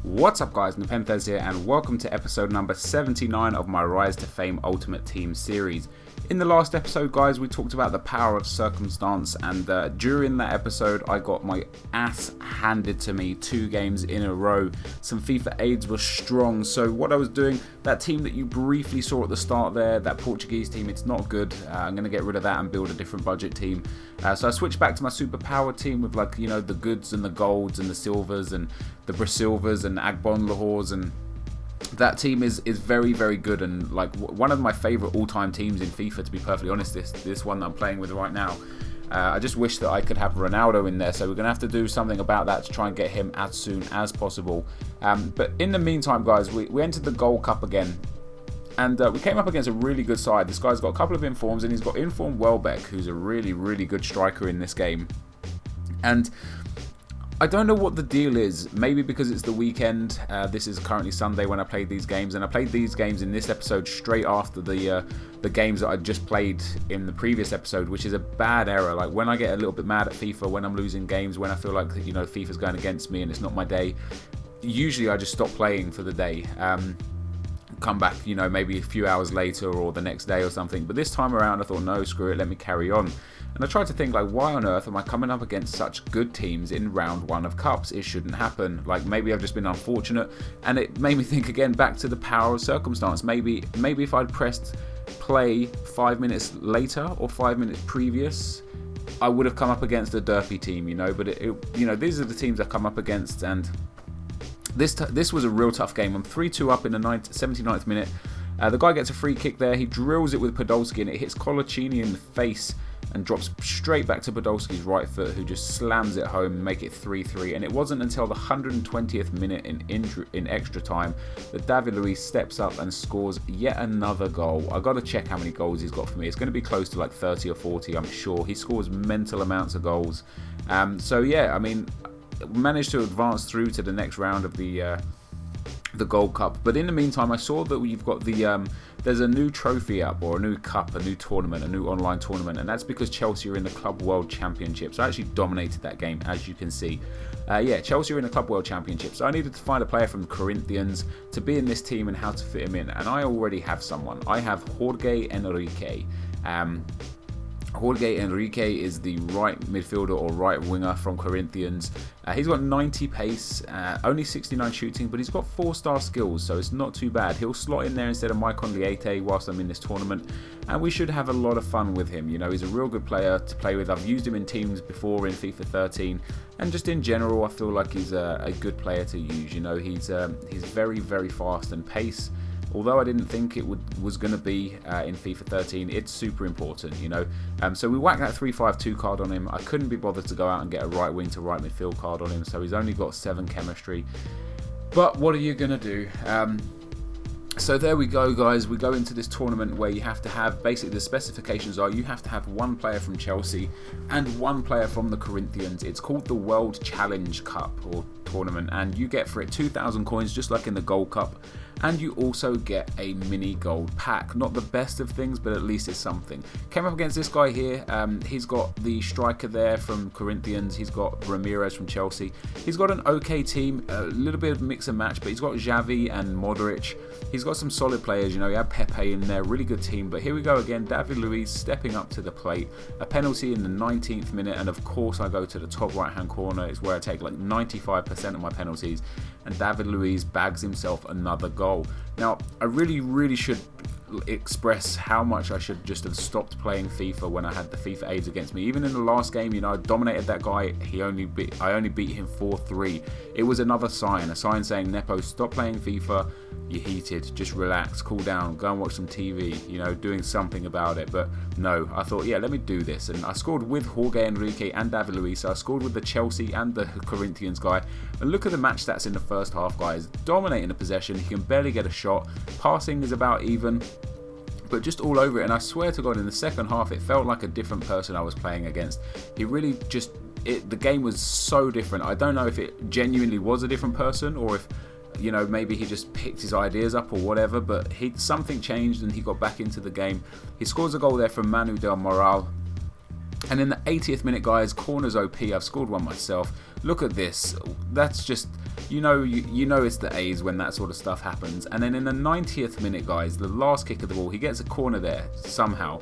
What's up guys, NepentheZ here and welcome to episode number 79 of my Rise to Fame Ultimate Team series. In the last episode guys, we talked about the power of circumstance, and during that episode I got my ass handed to me 2 games in a row. Some FIFA aids were strong, so what I was doing, that team that you briefly saw at the start there, that Portuguese team, it's not good. I'm going to get rid of that and build a different budget team. So I switched back to my superpower team with the goods and the golds and the silvers and the Brasilvers and Agbon Lahores, and that team is very, very good and one of my favourite all-time teams in FIFA, to be perfectly honest, this one that I'm playing with right now. I just wish that I could have Ronaldo in there, so we're going to have to do something about that to try and get him as soon as possible. But in the meantime guys, we entered the Gold Cup again, and we came up against a really good side. This guy's got a couple of informs, and he's got informed Welbeck, who's a really, really good striker in this game. And I don't know what the deal is. Maybe because it's the weekend. This is currently Sunday when I played these games, and I played these games in this episode straight after the games that I just played in the previous episode, which is a bad error. Like when I get a little bit mad at FIFA, when I'm losing games, when I feel like FIFA's going against me and it's not my day, usually I just stop playing for the day. Come back, maybe a few hours later or the next day or something. But this time around I thought, no, screw it, let me carry on. And I tried to think, why on earth am I coming up against such good teams in round 1 of cups? It shouldn't happen. Maybe I've just been unfortunate, and it made me think again back to the power of circumstance. Maybe if I'd pressed play 5 minutes later or 5 minutes previous, I would have come up against a derpy team, But these are the teams I've come up against, and this was a real tough game. I'm 3-2 up in the 79th minute. The guy gets a free kick there. He drills it with Podolski, and it hits Colaccini in the face and drops straight back to Podolski's right foot, who just slams it home and make it 3-3. And it wasn't until the 120th minute in extra time that David Luiz steps up and scores yet another goal. I got to check how many goals he's got for me. It's going to be close to 30 or 40, I'm sure. He scores mental amounts of goals. So yeah, I mean, managed to advance through to the next round of the Gold Cup. But in the meantime, I saw that we've got there's a new trophy up, or a new cup, a new tournament, a new online tournament, and that's because Chelsea are in the Club World Championship. So I actually dominated that game, as you can see. Chelsea are in the Club World Championship, so I needed to find a player from Corinthians to be in this team and how to fit him in, and I already have someone. I have Jorge Enrique. Jorge Enrique is the right midfielder or right winger from Corinthians. He's got 90 pace, only 69 shooting, but he's got 4-star skills, so it's not too bad. He'll slot in there instead of Maicon Leite whilst I'm in this tournament, and we should have a lot of fun with him. He's a real good player to play with. I've used him in teams before in FIFA 13, and just in general, I feel like he's a good player to use. He's very, very fast, and pace, although I didn't think it was going to be in FIFA 13, it's super important, So we whacked that 3-5-2 card on him. I couldn't be bothered to go out and get a right wing to right midfield card on him, so he's only got 7 chemistry. But what are you going to do? So there we go guys, we go into this tournament where you have to have, basically the specifications are, you have to have 1 player from Chelsea and 1 player from the Corinthians. It's called the World Challenge Cup or tournament, and you get for it 2,000 coins just like in the Gold Cup, and you also get a mini gold pack. Not the best of things, but at least it's something. Came up against this guy here. He's got the striker there from Corinthians. He's got Ramirez from Chelsea. He's got an okay team, a little bit of mix and match, but he's got Xavi and Modric. He's got some solid players, he had Pepe in there, really good team. But here we go again, David Luiz stepping up to the plate. A penalty in the 19th minute, and of course I go to the top right hand corner. It's where I take 95% of my penalties, and David Luiz bags himself another goal. Now, I really should express how much I should just have stopped playing FIFA when I had the FIFA aids against me. Even in the last game, I dominated that guy. I only beat him 4-3. It was another sign, a sign saying, Nepo, stop playing FIFA. You're heated, just relax, cool down, go and watch some TV, doing something about it. But no, I thought, yeah, let me do this. And I scored with Jorge Enrique and David Luiz. So I scored with the Chelsea and the Corinthians guy. And look at the match stats in the first half, guys. Dominating the possession, he can barely get a shot. Passing is about even, but just all over it. And I swear to God, in the second half, it felt like a different person I was playing against. He really the game was so different. I don't know if it genuinely was a different person, or if maybe he just picked his ideas up or whatever, but something changed and he got back into the game. He scores a goal there from Manu Del Moral, And in the 80th minute, guys, corners OP. I've scored one myself. Look at this. That's just, you know it's the A's when that sort of stuff happens. And then in the 90th minute, guys, the last kick of the ball, he gets a corner there somehow.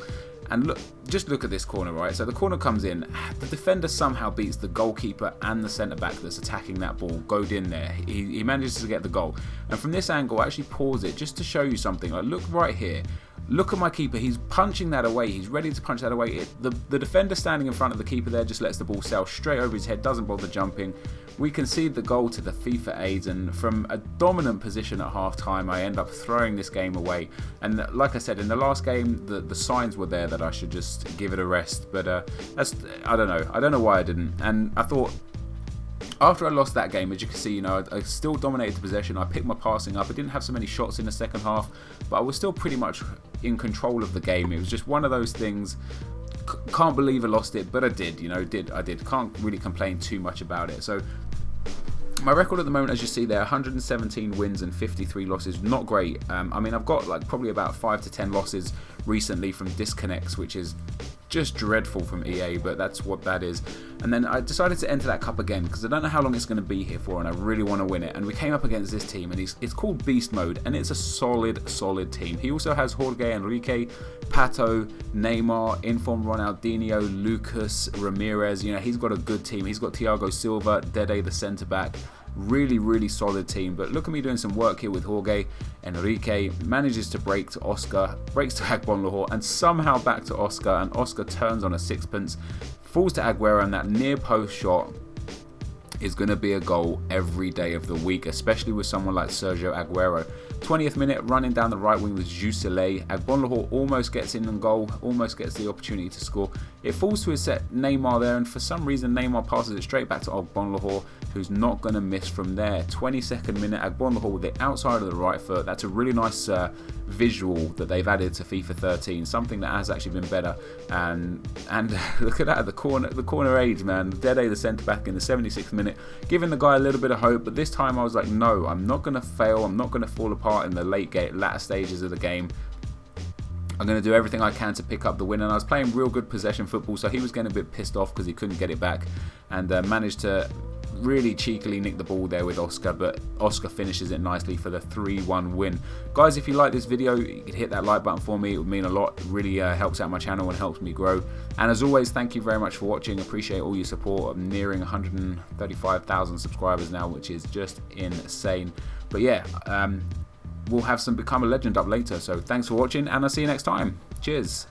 And look, just look at this corner, right? So the corner comes in. The defender somehow beats the goalkeeper and the centre-back that's attacking that ball. Goed in there. He manages to get the goal. And from this angle, I actually pause it just to show you something. Like, look right here. Look at my keeper. He's punching that away. He's ready to punch that away. The defender standing in front of the keeper there just lets the ball sail straight over his head. Doesn't bother jumping. We concede the goal to the FIFA aides, and from a dominant position at half-time, I end up throwing this game away. And like I said, in the last game, the signs were there that I should just give it a rest. But I don't know. I don't know why I didn't. And I thought, after I lost that game, as you can see, I still dominated the possession. I picked my passing up. I didn't have so many shots in the second half, but I was still pretty much in control of the game. It was just one of those things. Can't believe I lost it, but I did. I did. Can't really complain too much about it. So my record at the moment, as you see there, 117 wins and 53 losses. Not great. I mean, I've got like probably about 5 to 10 losses recently from disconnects, which is just dreadful from EA, but that's what that is. And then I decided to enter that cup again because I don't know how long it's going to be here for, and I really want to win it. And we came up against this team, and it's called Beast Mode, and it's a solid team. He also has Jorge, Enrique, Pato, Neymar, Inform Ronaldinho, Lucas, Ramirez. He's got a good team. He's got Thiago Silva, Dede, the centre back. Really solid team. But look at me doing some work here with Jorge. Enrique manages to break to Oscar, breaks to Agbonlahor, and somehow back to Oscar, and Oscar turns on a sixpence, falls to Aguero, and that near post shot is going to be a goal every day of the week, especially with someone like Sergio Aguero. 20th minute, running down the right wing with Jusilei. Agbonlahor almost gets in on goal, almost gets the opportunity to score. It falls to his set Neymar there, and for some reason Neymar passes it straight back to Agbonlahor, who's not going to miss from there. 22nd minute, Agbonlahor with the outside of the right foot. That's a really nice visual that they've added to FIFA 13, something that has actually been better. And look at that, the corner aids, man. Dede, the centre back, in the 76th minute, giving the guy a little bit of hope. But this time I was like, no, I'm not going to fail. I'm not going to fall apart in the latter stages of the game. I'm going to do everything I can to pick up the win. And I was playing real good possession football, so he was getting a bit pissed off because he couldn't get it back, and managed to really cheekily nick the ball there with Oscar, but Oscar finishes it nicely for the 3-1 win. Guys, if you like this video, you can hit that like button for me. It would mean a lot. It really helps out my channel and helps me grow. And as always, thank you very much for watching. Appreciate all your support. I'm nearing 135,000 subscribers now, which is just insane. But yeah, we'll have some Become a Legend up later. So thanks for watching, and I'll see you next time. Cheers.